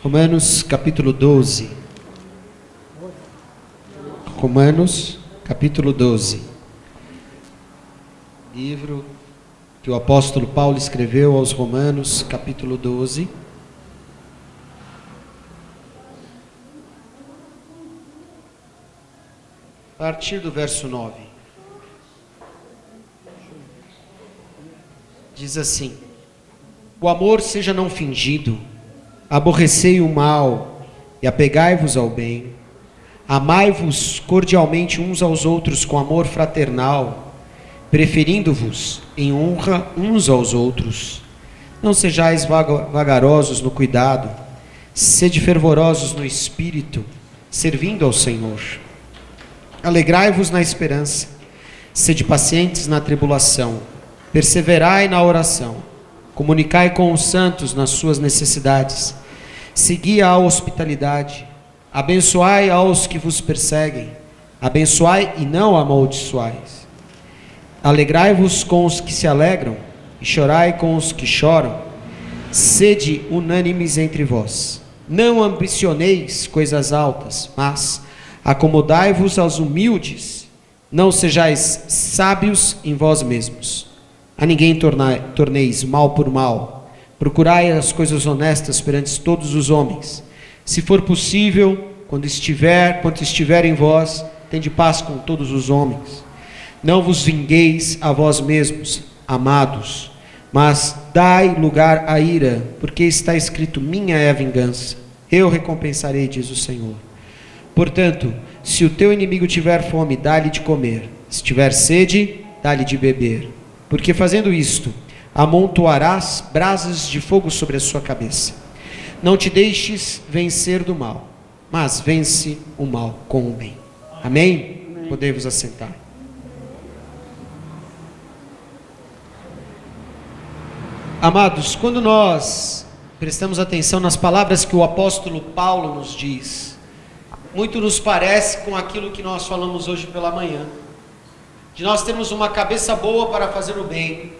Romanos capítulo 12. Romanos capítulo 12. Livro que o apóstolo Paulo escreveu aos Romanos, capítulo 12. A partir do verso 9. Diz assim: o amor seja não fingido, aborrecei o mal e apegai-vos ao bem. Amai-vos cordialmente uns aos outros com amor fraternal, preferindo-vos em honra uns aos outros. Não sejais vagarosos no cuidado, sede fervorosos no espírito, servindo ao Senhor. Alegrai-vos na esperança, sede pacientes na tribulação, perseverai na oração, comunicai com os santos nas suas necessidades, segui a hospitalidade, abençoai aos que vos perseguem, abençoai e não amaldiçoais. Alegrai-vos com os que se alegram e chorai com os que choram. Sede unânimes entre vós. Não ambicioneis coisas altas, mas acomodai-vos aos humildes. Não sejais sábios em vós mesmos. A ninguém torneis mal por mal. Procurai as coisas honestas perante todos os homens. Se for possível, quando estiver em vós, tende paz com todos os homens. Não vos vingueis a vós mesmos, amados, mas dai lugar à ira, porque está escrito: minha é a vingança, eu recompensarei, diz o Senhor. Portanto, se o teu inimigo tiver fome, dá-lhe de comer, se tiver sede, dá-lhe de beber, porque fazendo isto, amontoarás brasas de fogo sobre a sua cabeça. Não te deixes vencer do mal, mas vence o mal com o bem. Amém? Amém. Podemos assentar. Amados, quando nós prestamos atenção nas palavras que o apóstolo Paulo nos diz, muito nos parece com aquilo que nós falamos hoje pela manhã, de nós termos uma cabeça boa para fazer o bem,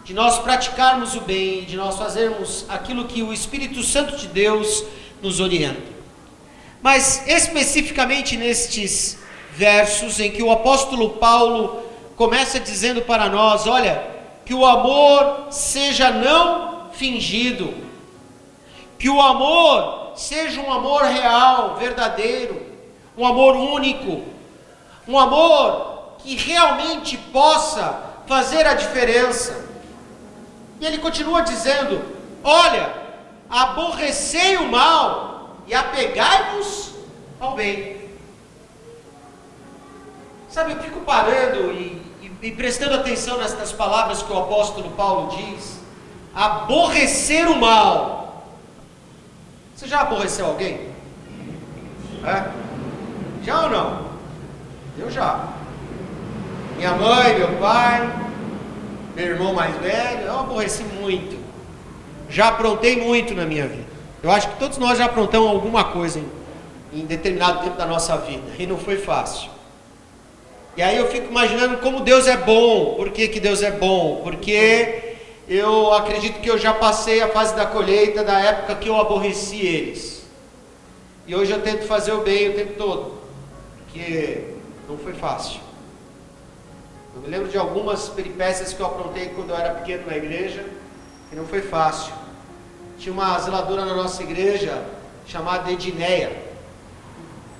de nós praticarmos o bem, de nós fazermos aquilo que o Espírito Santo de Deus nos orienta. Mas especificamente nestes versos em que o apóstolo Paulo começa dizendo para nós: olha, que o amor seja não fingido, que o amor seja um amor real, verdadeiro, um amor único, um amor que realmente possa fazer a diferença. E ele continua dizendo: olha, aborrecei o mal e apegai-vos ao bem. Sabe, eu fico parando e prestando atenção nestas palavras que o apóstolo Paulo diz. Aborrecer o mal. Você já aborreceu alguém? Já ou não? Eu já. Minha mãe, meu pai, meu irmão mais velho, eu aborreci muito. Já aprontei muito na minha vida. Eu acho que todos nós já aprontamos alguma coisa em determinado tempo da nossa vida, e não foi fácil. E aí eu fico imaginando como Deus é bom. Por que Deus é bom? Porque eu acredito que eu já passei a fase da colheita da época que eu aborreci eles. E hoje eu tento fazer o bem o tempo todo, porque não foi fácil. Eu me lembro de algumas peripécias que eu aprontei quando eu era pequeno na igreja, e não foi fácil. Tinha uma zeladora na nossa igreja chamada Edneia,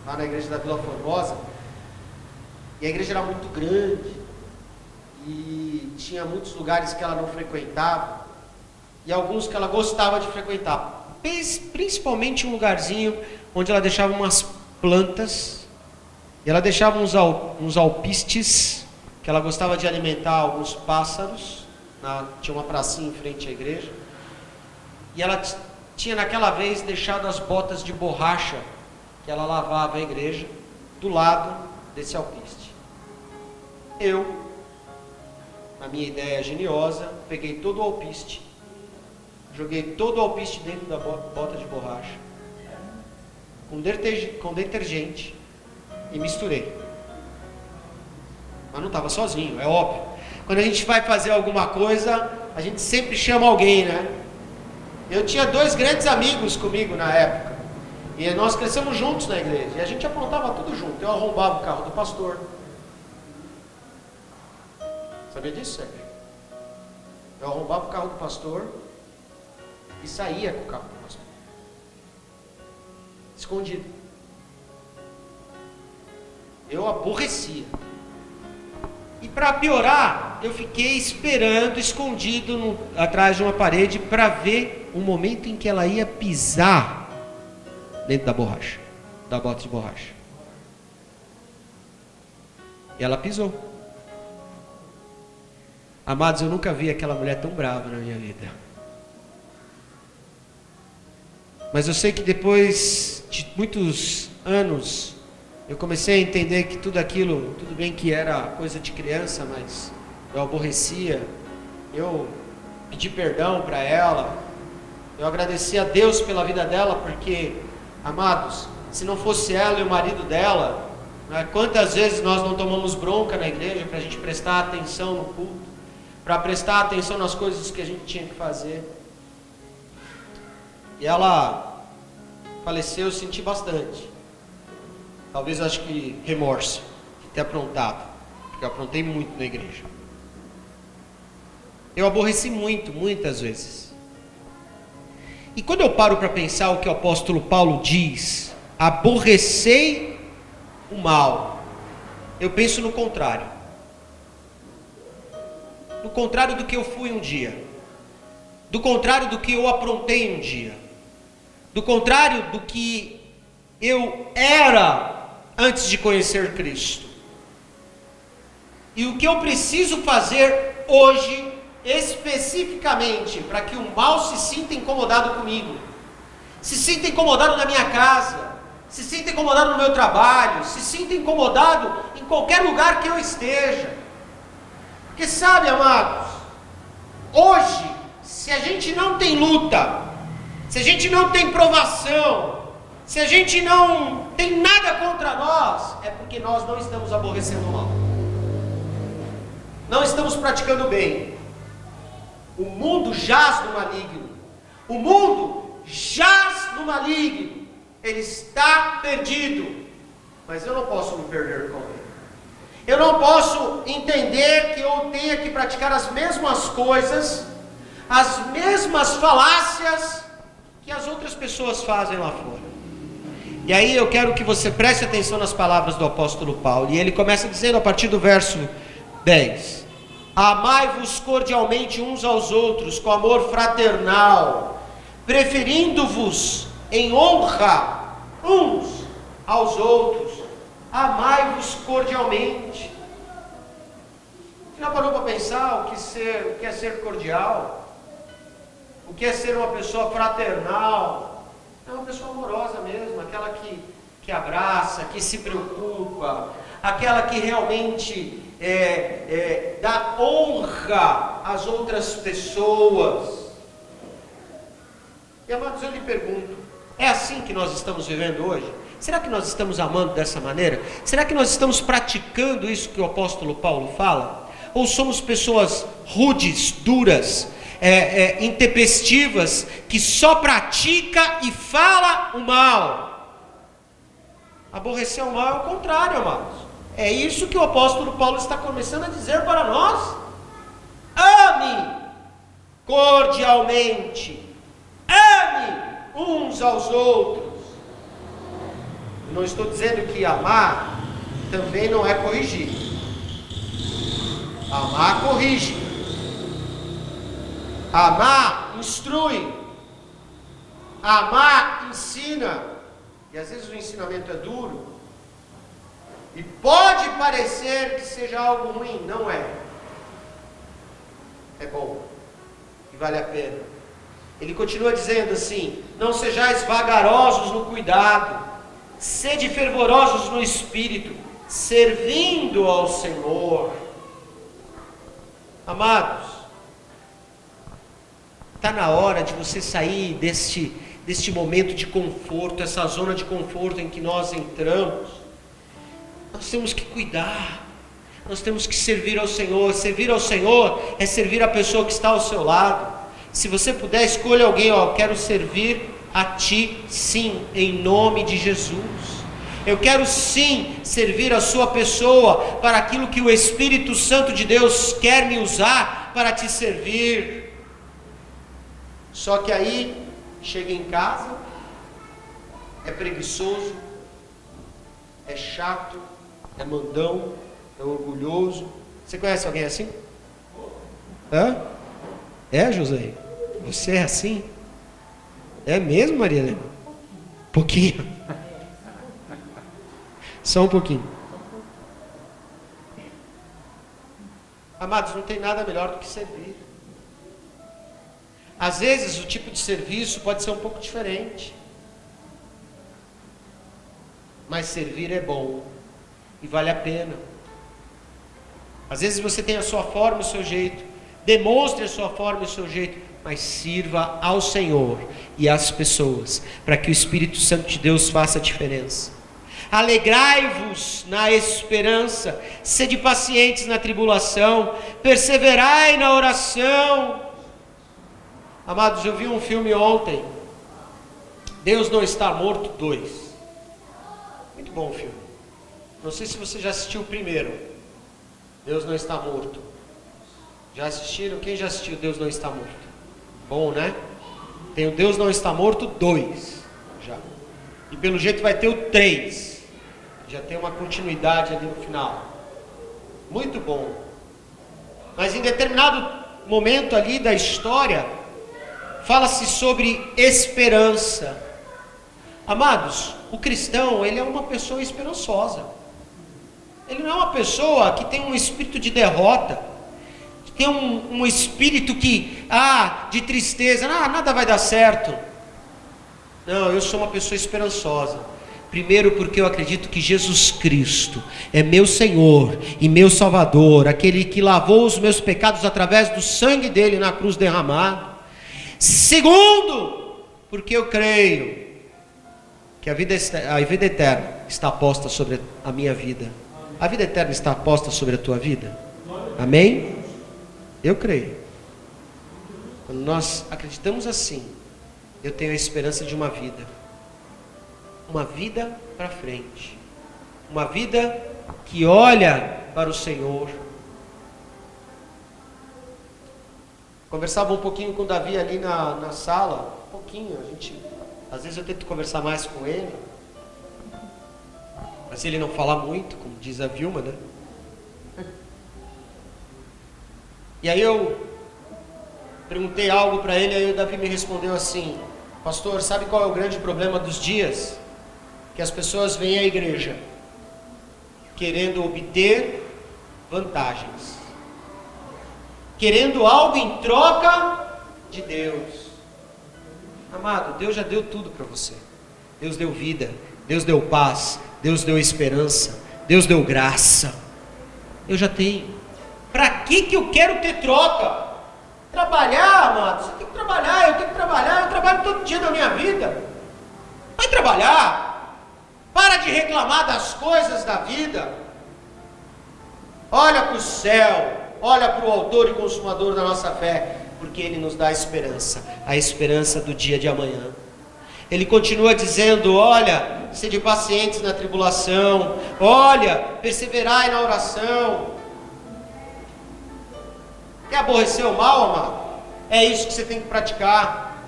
lá na igreja da Vila Formosa. E a igreja era muito grande, e tinha muitos lugares que ela não frequentava, e alguns que ela gostava de frequentar, principalmente um lugarzinho onde ela deixava umas plantas, e ela deixava uns alpistes, que ela gostava de alimentar alguns pássaros. Tinha uma pracinha em frente à igreja, e ela tinha naquela vez deixado as botas de borracha, que ela lavava a igreja, do lado desse alpiste. Eu, na minha ideia geniosa, peguei todo o alpiste, joguei todo o alpiste dentro da bota de borracha, com detergente, e misturei. Mas não estava sozinho, é óbvio. Quando a gente vai fazer alguma coisa, a gente sempre chama alguém, né? Eu tinha 2 grandes amigos comigo na época. E nós crescemos juntos na igreja. E a gente aprontava tudo junto. Eu arrombava o carro do pastor. Sabia disso, Sérgio? Eu arrombava o carro do pastor e saía com o carro do pastor. Escondido. Eu aborrecia. E para piorar, eu fiquei esperando, escondido atrás de uma parede, para ver o momento em que ela ia pisar dentro da borracha, da bota de borracha. E ela pisou. Amados, eu nunca vi aquela mulher tão brava na minha vida. Mas eu sei que depois de muitos anos, eu comecei a entender que tudo aquilo, tudo bem que era coisa de criança, mas eu aborrecia. Eu pedi perdão para ela. Eu agradeci a Deus pela vida dela, porque, amados, se não fosse ela e o marido dela, quantas vezes nós não tomamos bronca na igreja para a gente prestar atenção no culto, para prestar atenção nas coisas que a gente tinha que fazer. E ela faleceu, eu senti bastante. Talvez, acho que remorso de ter aprontado, porque eu aprontei muito na igreja. Eu aborreci muito, muitas vezes. E quando eu paro para pensar o que o apóstolo Paulo diz, aborrecei o mal, eu penso no contrário. No contrário do que eu fui um dia. Do contrário do que eu aprontei um dia. Do contrário do que eu era antes de conhecer Cristo. E o que eu preciso fazer hoje, especificamente, para que o mal se sinta incomodado comigo, se sinta incomodado na minha casa, se sinta incomodado no meu trabalho, se sinta incomodado em qualquer lugar que eu esteja. Porque sabe, amados, hoje, se a gente não tem luta, se a gente não tem provação, se a gente não tem nada contra nós, é porque nós não estamos aborrecendo o mal. Não estamos praticando o bem. O mundo jaz no maligno. O mundo jaz no maligno. Ele está perdido. Mas eu não posso me perder com ele. Eu não posso entender que eu tenha que praticar as mesmas coisas, as mesmas falácias que as outras pessoas fazem lá fora. E aí eu quero que você preste atenção nas palavras do apóstolo Paulo. E ele começa dizendo a partir do verso 10: amai-vos cordialmente uns aos outros com amor fraternal, preferindo-vos em honra uns aos outros. Amai-vos cordialmente. Você já parou para pensar o que é ser cordial? O que é ser uma pessoa fraternal? É uma pessoa amorosa mesmo, aquela que abraça, que se preocupa, aquela que realmente dá honra às outras pessoas. E amados, eu lhe pergunto, é assim que nós estamos vivendo hoje? Será que nós estamos amando dessa maneira? Será que nós estamos praticando isso que o apóstolo Paulo fala? Ou somos pessoas rudes, duras, intempestivas, que só pratica e fala o mal? Aborrecer o mal é o contrário, amados. É isso que o apóstolo Paulo está começando a dizer para nós. Ame cordialmente, ame uns aos outros. Não estou dizendo que amar também não é corrigir. Amar corrige. Amar instrui. Amar ensina. E às vezes o ensinamento é duro. E pode parecer que seja algo ruim. Não é. É bom. E vale a pena. Ele continua dizendo assim: não sejais vagarosos no cuidado. Sede fervorosos no espírito, servindo ao Senhor. Amados, está na hora de você sair deste momento de conforto, essa zona de conforto em que nós entramos. Nós temos que cuidar, nós temos que servir ao Senhor. Servir ao Senhor é servir a pessoa que está ao seu lado, Se você puder, escolha alguém, ó, quero servir a ti, sim, em nome de Jesus. Eu quero sim servir a sua pessoa para aquilo que o Espírito Santo de Deus quer me usar para te servir. Só que aí, chega em casa, é preguiçoso, é chato, é mandão, é orgulhoso. Você conhece alguém assim? Hã? É, José? Você é assim? É mesmo, Maria Helena? Pouquinho. Só um pouquinho. Amados, não tem nada melhor do que servir. Às vezes o tipo de serviço pode ser um pouco diferente. Mas servir é bom. E vale a pena. Às vezes você tem a sua forma e o seu jeito. Demonstre a sua forma e o seu jeito. Mas sirva ao Senhor e às pessoas. Para que o Espírito Santo de Deus faça a diferença. Alegrai-vos na esperança, sede pacientes na tribulação, perseverai na oração. Amados, eu vi um filme ontem, Deus Não Está Morto 2. Muito bom o filme. Não sei se você já assistiu o primeiro, Deus Não Está Morto. Já assistiram? Quem já assistiu Deus Não Está Morto? Bom, né? Tem o Deus Não Está Morto 2 já. E pelo jeito vai ter o 3. Já tem uma continuidade ali no final. Muito bom. Mas em determinado momento ali da história, fala-se sobre esperança. Amados, o cristão, ele é uma pessoa esperançosa. Ele não é uma pessoa que tem um espírito de derrota, que tem um espírito que, de tristeza, nada vai dar certo. Não, eu sou uma pessoa esperançosa. Primeiro porque eu acredito que Jesus Cristo é meu Senhor e meu Salvador, aquele que lavou os meus pecados através do sangue dele na cruz derramado. Segundo, porque eu creio que a vida eterna está posta sobre a minha vida. A vida eterna está posta sobre a tua vida? Amém? Eu creio. Quando nós acreditamos assim, eu tenho a esperança de uma vida para frente, uma vida que olha para o Senhor. Conversava um pouquinho com o Davi ali na sala, um pouquinho, às vezes eu tento conversar mais com ele, mas ele não fala muito, como diz a Vilma, né? E aí eu perguntei algo para ele, aí o Davi me respondeu assim: pastor, sabe qual é o grande problema dos dias? Que as pessoas vêm à igreja querendo obter vantagens, querendo algo em troca de Deus. Amado, Deus já deu tudo para você. Deus deu vida, Deus deu paz, Deus deu esperança, Deus deu graça. Eu já tenho. Para que eu quero ter troca? Trabalhar, amado, você tem que trabalhar, eu tenho que trabalhar, eu trabalho todo dia da minha vida. Vai trabalhar. Para de reclamar das coisas da vida. Olha para o céu, olha para o autor e consumador da nossa fé, porque Ele nos dá esperança, a esperança do dia de amanhã. Ele continua dizendo: olha, sede pacientes na tribulação, olha, perseverai na oração. Quer aborrecer o mal, amado? É isso que você tem que praticar.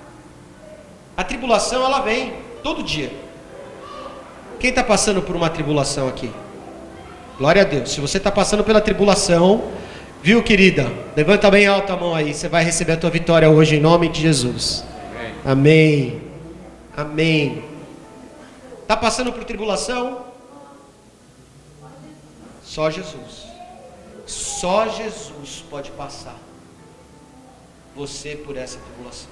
A tribulação, ela vem todo dia. Quem está passando por uma tribulação aqui? Glória a Deus. Se você está passando pela tribulação, viu, querida? Levanta bem alta a mão aí. Você vai receber a tua vitória hoje em nome de Jesus. Amém. Amém. Está passando por tribulação? Só Jesus. Só Jesus pode passar você por essa tribulação.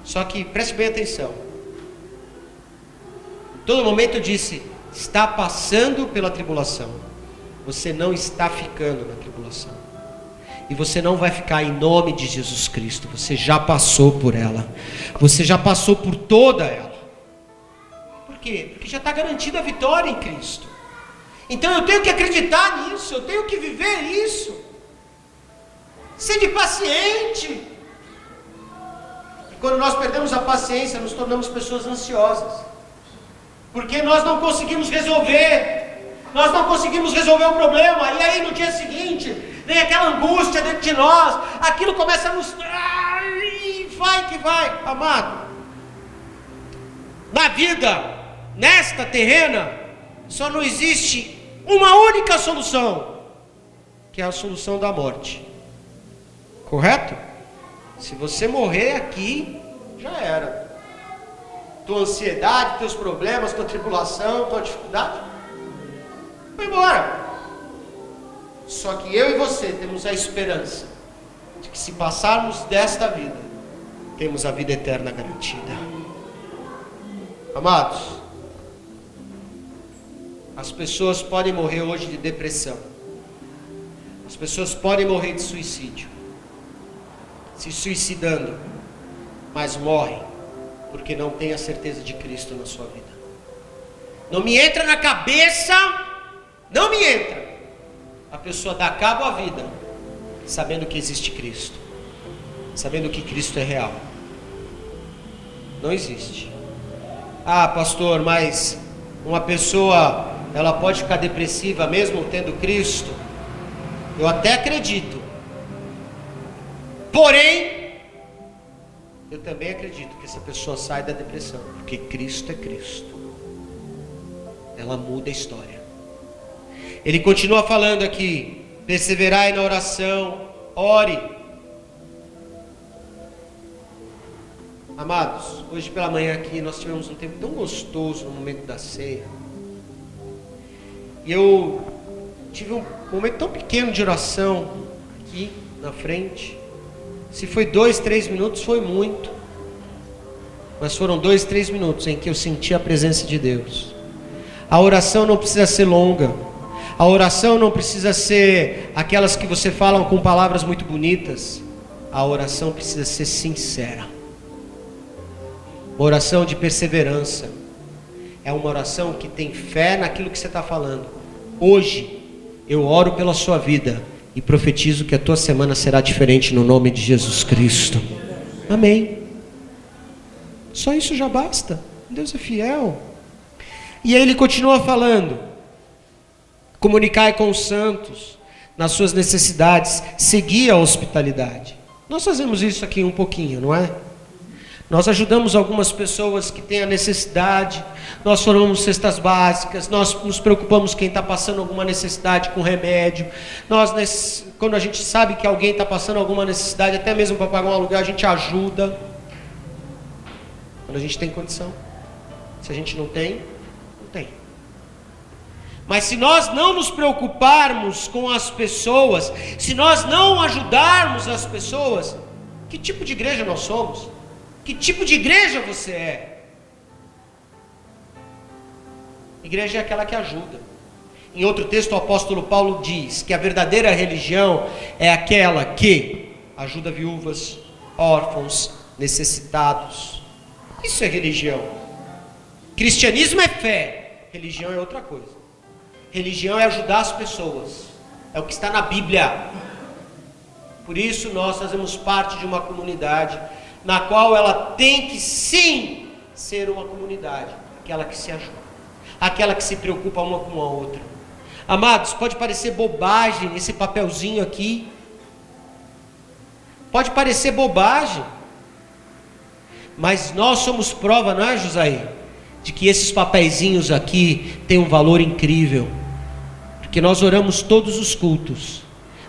Só que preste bem atenção. Em todo momento eu disse: está passando pela tribulação. Você não está ficando na tribulação. E você não vai ficar em nome de Jesus Cristo. Você já passou por ela. Você já passou por toda ela. Por quê? Porque já está garantida a vitória em Cristo. Então eu tenho que acreditar nisso. Eu tenho que viver isso. Sede paciente. quando nós perdemos a paciência, nos tornamos pessoas ansiosas. Porque nós não conseguimos resolver. Nós não conseguimos resolver o problema. E aí no dia seguinte, vem aquela angústia dentro de nós. Aquilo começa a nos... E vai que vai, amado. Na vida, nesta terrena, só não existe uma única solução, que é a solução da morte. Correto? Se você morrer aqui, já era. Tua ansiedade, teus problemas, tua tribulação, tua dificuldade, vai embora. Só que eu e você temos a esperança de que se passarmos desta vida, temos a vida eterna garantida. Amados, as pessoas podem morrer hoje de depressão. As pessoas podem morrer de suicídio, se suicidando, mas morrem porque não tem a certeza de Cristo na sua vida. Não me entra na cabeça, não me entra, a pessoa dá cabo à vida, sabendo que existe Cristo, sabendo que Cristo é real. Não existe. Ah, pastor, mas uma pessoa, ela pode ficar depressiva mesmo tendo Cristo? Eu até acredito. Porém, eu também acredito que essa pessoa sai da depressão, porque Cristo é Cristo. Ela muda a história. Ele continua falando aqui: perseverai na oração, ore. Amados, hoje pela manhã aqui nós tivemos um tempo tão gostoso no momento da ceia. E eu tive um momento tão pequeno de oração aqui na frente. Se foi 2, 3 minutos, foi muito. Mas foram 2, 3 minutos em que eu senti a presença de Deus. A oração não precisa ser longa. A oração não precisa ser aquelas que você fala com palavras muito bonitas. A oração precisa ser sincera. Uma oração de perseverança. É uma oração que tem fé naquilo que você está falando. Hoje, eu oro pela sua vida e profetizo que a tua semana será diferente no nome de Jesus Cristo. Amém. Só isso já basta. Deus é fiel. E aí ele continua falando: comunicai com os santos nas suas necessidades, segui a hospitalidade. Nós fazemos isso aqui um pouquinho, não é? Nós ajudamos algumas pessoas que têm a necessidade, nós formamos cestas básicas, nós nos preocupamos quem está passando alguma necessidade com remédio, quando a gente sabe que alguém está passando alguma necessidade, até mesmo para pagar um aluguel, a gente ajuda, quando a gente tem condição. Se a gente não tem, não tem. Mas se nós não nos preocuparmos com as pessoas, se nós não ajudarmos as pessoas, que tipo de igreja nós somos? Que tipo de igreja você é? Igreja é aquela que ajuda. Em outro texto o apóstolo Paulo diz que a verdadeira religião é aquela que ajuda viúvas, órfãos, necessitados. Isso é religião. Cristianismo é fé, religião é outra coisa. Religião é ajudar as pessoas, é o que está na Bíblia. Por isso nós fazemos parte de uma comunidade na qual ela tem que sim ser uma comunidade, aquela que se ajuda, aquela que se preocupa uma com a outra. Amados, pode parecer bobagem esse papelzinho aqui, pode parecer bobagem, mas nós somos prova, não é, Josaí, de que esses papeizinhos aqui têm um valor incrível, porque nós oramos todos os cultos,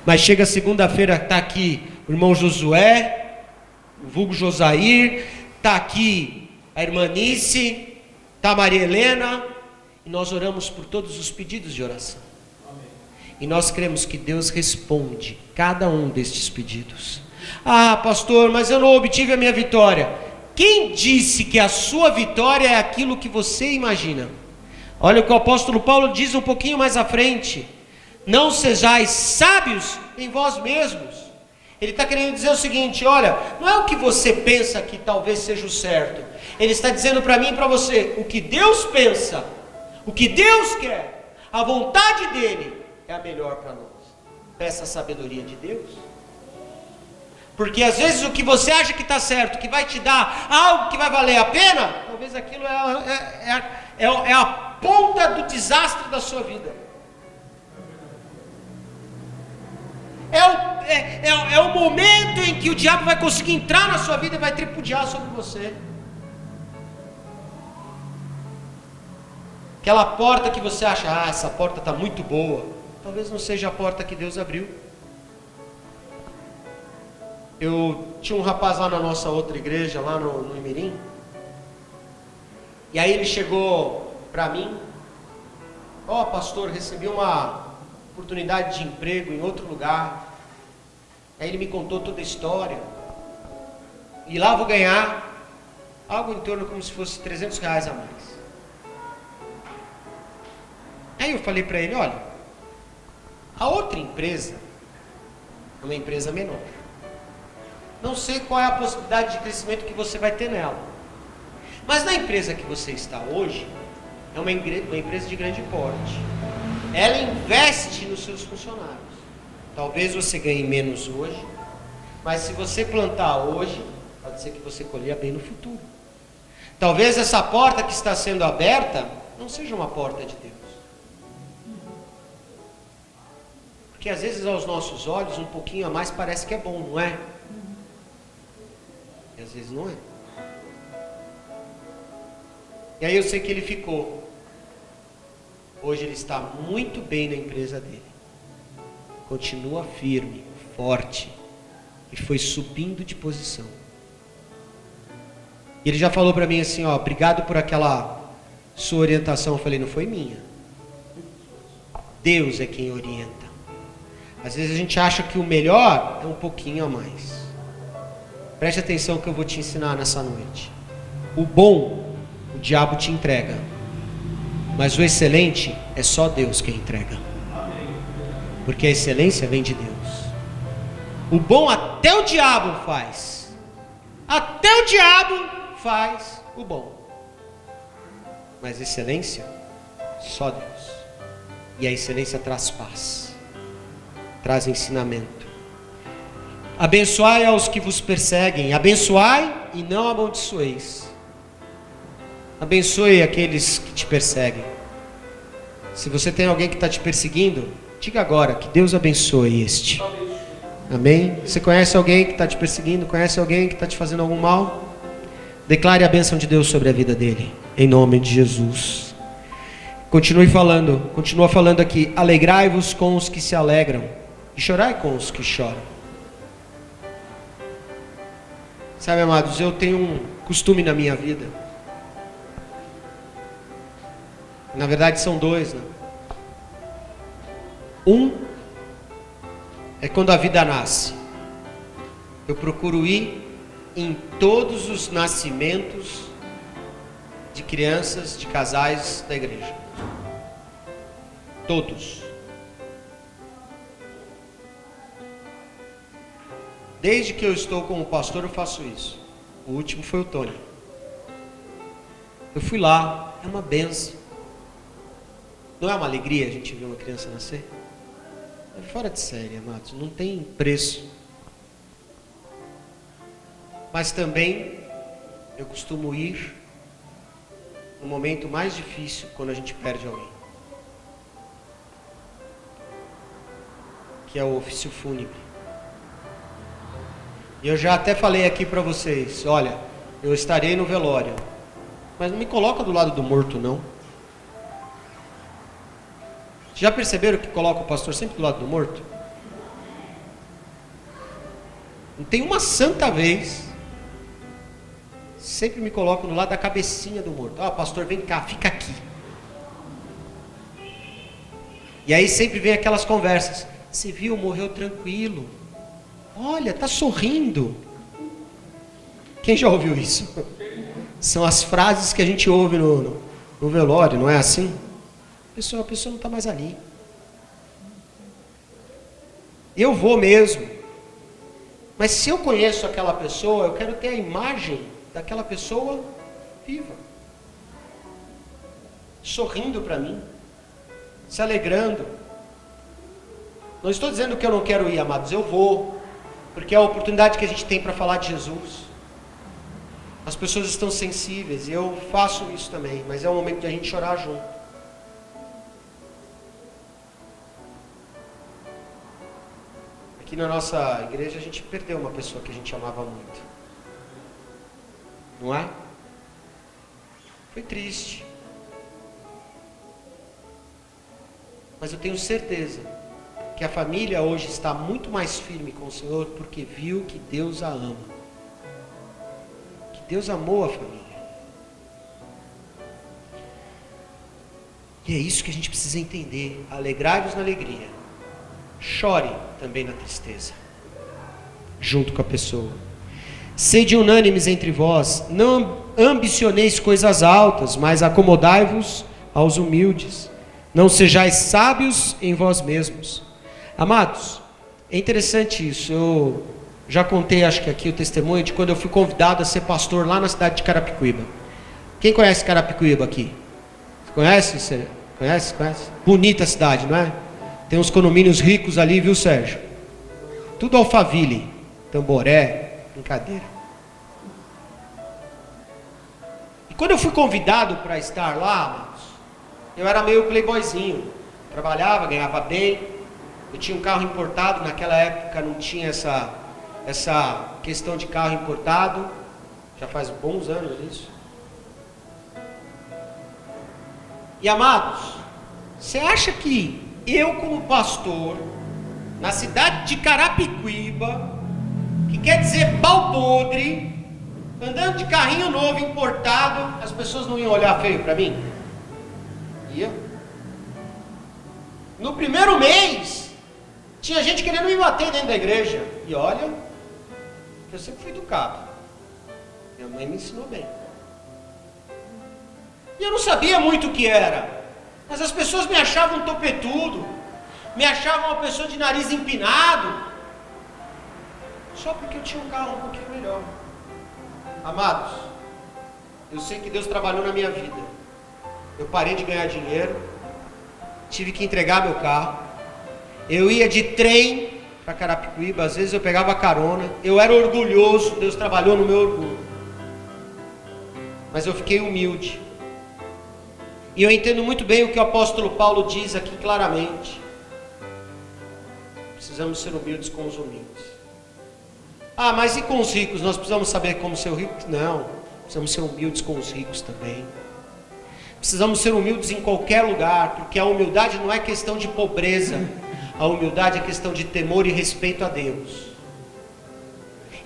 mas chega segunda-feira, está aqui o irmão Josué, o vulgo Josair, está aqui a irmã Nice, está a Maria Helena, e nós oramos por todos os pedidos de oração. Amém. E nós cremos que Deus responde cada um destes pedidos. Ah, pastor, mas eu não obtive a minha vitória. Quem disse que a sua vitória é aquilo que você imagina? Olha o que o apóstolo Paulo diz um pouquinho mais à frente: não sejais sábios em vós mesmos. Ele está querendo dizer o seguinte: olha, não é o que você pensa que talvez seja o certo. Ele está dizendo para mim e para você, o que Deus pensa, o que Deus quer, a vontade dele é a melhor para nós. Peça a sabedoria de Deus. Porque às vezes o que você acha que está certo, que vai te dar algo que vai valer a pena, talvez aquilo é a ponta do desastre da sua vida. É o momento em que o diabo vai conseguir entrar na sua vida e vai tripudiar sobre você. Aquela porta que você acha, essa porta está muito boa, talvez não seja a porta que Deus abriu. Eu tinha um rapaz lá na nossa outra igreja, lá no Imirim, e aí ele chegou para mim, pastor, recebi uma oportunidade de emprego em outro lugar. Aí ele me contou toda a história, e lá vou ganhar algo em torno como se fosse R$300 a mais. Aí eu falei para ele, olha, a outra empresa é uma empresa menor, não sei qual é a possibilidade de crescimento que você vai ter nela, mas na empresa que você está hoje, é uma empresa de grande porte, ela investe nos seus funcionários. Talvez você ganhe menos hoje, mas se você plantar hoje, pode ser que você colha bem no futuro. Talvez essa porta que está sendo aberta não seja uma porta de Deus. Porque às vezes aos nossos olhos um pouquinho a mais parece que é bom, não é? E às vezes não é. E aí eu sei que ele ficou. Hoje ele está muito bem na empresa dele. Continua firme, forte. E foi subindo de posição. E ele já falou para mim assim, obrigado por aquela sua orientação. Eu falei, não foi minha. Deus é quem orienta. Às vezes a gente acha que o melhor é um pouquinho a mais. Preste atenção que eu vou te ensinar nessa noite. O bom, o diabo te entrega. Mas o excelente é só Deus quem entrega. Porque a excelência vem de Deus. O bom até o diabo faz. Até o diabo faz o bom. Mas excelência, só Deus. E a excelência traz paz. Traz ensinamento. Abençoai aos que vos perseguem. Abençoai e não amaldiçoeis. Abençoe aqueles que te perseguem. Se você tem alguém que está te perseguindo, diga agora que Deus abençoe este. Amém? Você conhece alguém que está te perseguindo? Conhece alguém que está te fazendo algum mal? Declare a bênção de Deus sobre a vida dele, em nome de Jesus. Continua falando aqui. Alegrai-vos com os que se alegram e chorai com os que choram. Sabe, amados, eu tenho um costume na minha vida. Na verdade são dois, né? Um é quando a vida nasce. Eu procuro ir em todos os nascimentos de crianças, de casais da igreja. Todos. Desde que eu estou como pastor eu faço isso. O último foi o Tony. Eu fui lá, é uma benção. Não é uma alegria a gente ver uma criança nascer? É fora de série, amados, não tem preço. Mas também eu costumo ir no momento mais difícil, quando a gente perde alguém, que é o ofício fúnebre. E eu já até falei aqui para vocês, olha, eu estarei no velório, mas não me coloca do lado do morto não. Já perceberam que coloca o pastor sempre do lado do morto? Não tem uma santa vez. Sempre me coloco do lado da cabecinha do morto. Pastor, vem cá, fica aqui. E aí sempre vem aquelas conversas. Você viu, morreu tranquilo. Olha, tá sorrindo. Quem já ouviu isso? São as frases que a gente ouve no velório, não é assim? A pessoa não está mais ali. Eu vou mesmo. Mas se eu conheço aquela pessoa, eu quero ter a imagem daquela pessoa viva. Sorrindo para mim. Se alegrando. Não estou dizendo que eu não quero ir, amados. Eu vou. porque é a oportunidade que a gente tem para falar de Jesus. As pessoas estão sensíveis, e eu faço isso também, mas é o momento de a gente chorar junto. Aqui na nossa igreja a gente perdeu uma pessoa que a gente amava muito. Não é? Foi triste. Mas eu tenho certeza que a família hoje está muito mais firme com o Senhor porque viu que Deus a ama. Que Deus amou a família. E é isso que a gente precisa entender. Alegrai-vos na alegria. Chore também na tristeza. Junto com a pessoa. Sede unânimes entre vós. Não ambicioneis coisas altas, mas acomodai-vos aos humildes. Não sejais sábios em vós mesmos. Amados, é interessante isso. Eu já contei, acho que aqui, o testemunho de quando eu fui convidado a ser pastor lá na cidade de Carapicuíba. Quem conhece Carapicuíba aqui? Conhece? Conhece? Bonita a cidade, não é? Tem uns condomínios ricos ali, viu, Sérgio? Tudo Alphaville, Tamboré, brincadeira. E quando eu fui convidado para estar lá, amados, eu era meio playboyzinho. Trabalhava, ganhava bem. Eu tinha um carro importado. Naquela época não tinha essa questão de carro importado. Já faz bons anos isso. E amados, você acha que eu como pastor, na cidade de Carapicuíba, que quer dizer pau podre, andando de carrinho novo importado, as pessoas não iam olhar feio para mim? Ia. No primeiro mês, tinha gente querendo me bater dentro da igreja. E olha, eu sempre fui educado. Minha mãe me ensinou bem. E eu não sabia muito o que era. Mas as pessoas me achavam topetudo. Me achavam uma pessoa de nariz empinado. Só porque eu tinha um carro um pouquinho melhor. Amados, eu sei que Deus trabalhou na minha vida. Eu parei de ganhar dinheiro. Tive que entregar meu carro. Eu ia de trem para Carapicuíba. Às vezes eu pegava carona. Eu era orgulhoso. Deus trabalhou no meu orgulho. Mas eu fiquei humilde. E eu entendo muito bem o que o apóstolo Paulo diz aqui claramente. Precisamos ser humildes com os humildes. Ah, mas e com os ricos? Nós precisamos saber como ser ricos? Não, precisamos ser humildes com os ricos também. Precisamos ser humildes em qualquer lugar, porque a humildade não é questão de pobreza. A humildade é questão de temor e respeito a Deus.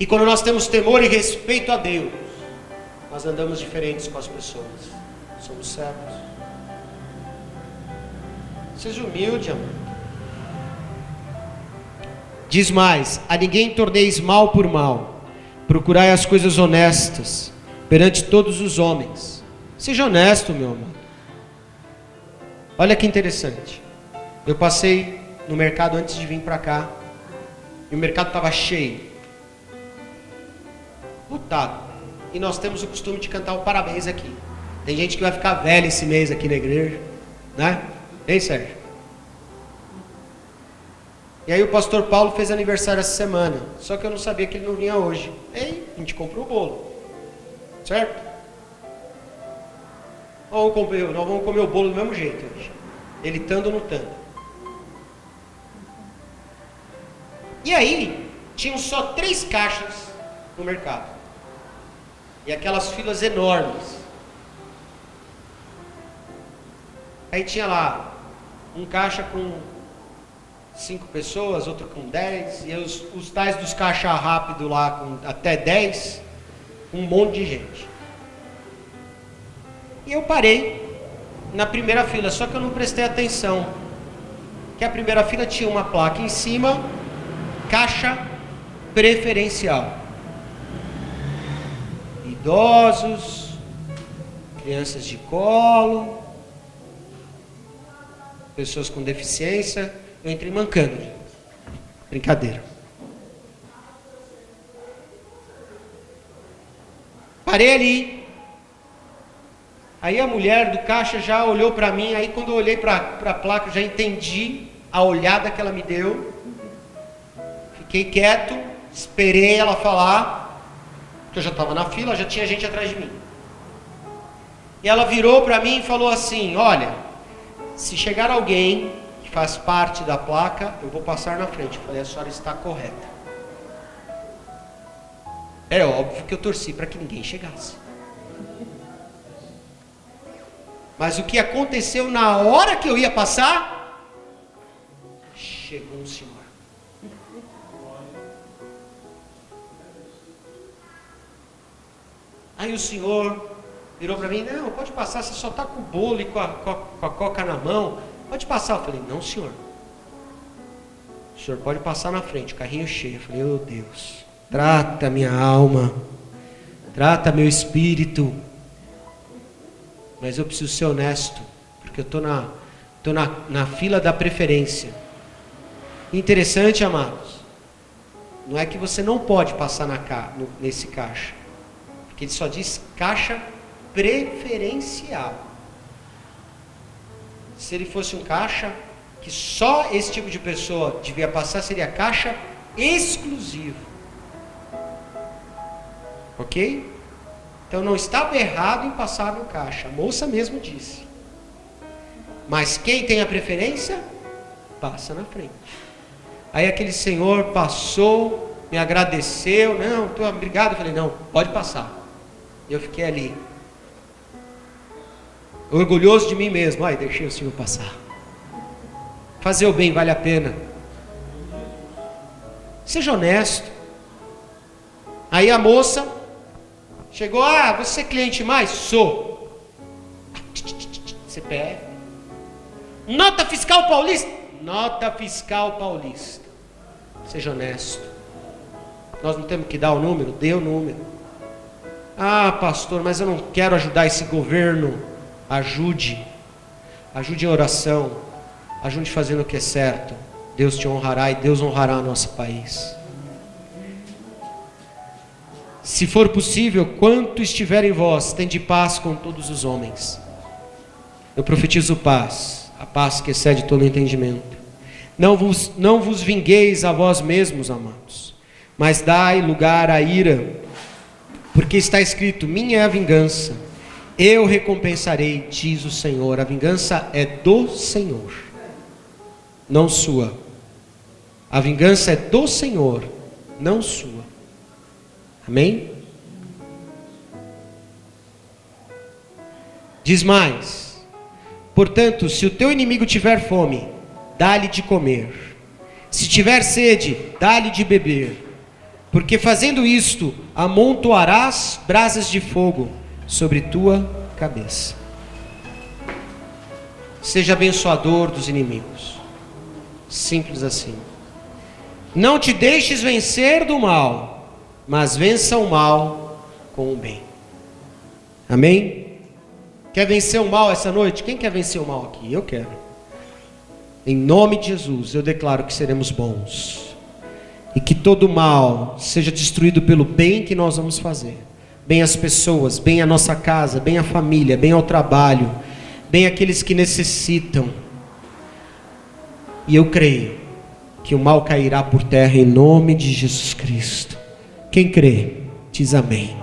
E quando nós temos temor e respeito a Deus, nós andamos diferentes com as pessoas. Somos servos. Seja humilde, amor. Diz mais: a ninguém torneis mal por mal. Procurai as coisas honestas perante todos os homens. Seja honesto, meu amor. Olha que interessante. Eu passei no mercado antes de vir para cá. E o mercado estava cheio. Lotado. E nós temos o costume de cantar o parabéns aqui. Tem gente que vai ficar velha esse mês aqui na igreja, né? Ei, Sérgio? E aí o pastor Paulo fez aniversário essa semana. Só que eu não sabia que ele não vinha hoje. Ei, a gente comprou o bolo. Certo? Nós vamos comer o bolo do mesmo jeito hoje. Ele estando ou não estando. E aí, tinham só 3 caixas no mercado. E aquelas filas enormes. Aí tinha lá um caixa com 5 pessoas, outro com 10, e os tais dos caixa rápido lá com até 10, um monte de gente. E eu parei na primeira fila, só que eu não prestei atenção, que a primeira fila tinha uma placa em cima, caixa preferencial. Idosos, crianças de colo, pessoas com deficiência. Eu entrei mancando. Brincadeira. Parei ali. Aí a mulher do caixa já olhou para mim. Aí quando eu olhei para a placa, eu já entendi a olhada que ela me deu. Fiquei quieto. Esperei ela falar, porque eu já estava na fila, já tinha gente atrás de mim. E ela virou para mim e falou assim: olha, se chegar alguém que faz parte da placa, eu vou passar na frente. Eu falei: a senhora está correta. É óbvio que eu torci para que ninguém chegasse. Mas o que aconteceu na hora que eu ia passar? Chegou um senhor. Aí o senhor virou para mim: não, pode passar, você só está com o bolo e com a coca na mão. Pode passar. Eu falei: não, senhor. O senhor pode passar na frente, carrinho cheio. Eu falei: oh Deus, trata minha alma, trata meu espírito. Mas eu preciso ser honesto, porque eu estou na fila da preferência. Interessante, amados, não é que você não pode passar nesse caixa, porque ele só diz caixa preferencial. Se ele fosse um caixa que só esse tipo de pessoa devia passar, seria caixa exclusivo. Ok? Então não estava errado em passar no caixa, a moça mesmo disse. Mas quem tem a preferência, passa na frente. Aí aquele senhor passou, me agradeceu, não, obrigado. Eu falei: não, pode passar. E eu fiquei ali, orgulhoso de mim mesmo. Ai, deixei o senhor passar. Fazer o bem vale a pena. Seja honesto. Aí a moça chegou: ah, você é cliente mais? Sou. CPF. Nota fiscal paulista? Nota fiscal paulista. Seja honesto. Nós não temos que dar o número? Dê o número. Ah, pastor, mas eu não quero ajudar esse governo. Ajude. Ajude em oração. Ajude fazendo o que é certo. Deus te honrará e Deus honrará o nosso país. Se for possível, quanto estiver em vós, tende paz com todos os homens. Eu profetizo paz, a paz que excede todo entendimento. Não vos vingueis a vós mesmos, amados, mas dai lugar à ira, porque está escrito: minha é a vingança, eu recompensarei, diz o Senhor. A vingança é do Senhor, não sua. A vingança é do Senhor, não sua. Amém? Diz mais: portanto, se o teu inimigo tiver fome, dá-lhe de comer. Se tiver sede, dá-lhe de beber. Porque fazendo isto, amontoarás brasas de fogo sobre tua cabeça. Seja abençoador dos inimigos. Simples assim. Não te deixes vencer do mal, mas vença o mal com o bem. Amém? Quer vencer o mal essa noite? Quem quer vencer o mal aqui? Eu quero. Em nome de Jesus, eu declaro que seremos bons. E que todo mal seja destruído pelo bem que nós vamos fazer. Bem às pessoas, bem à nossa casa, bem à família, bem ao trabalho, bem àqueles que necessitam. E eu creio que o mal cairá por terra em nome de Jesus Cristo. Quem crê, diz amém.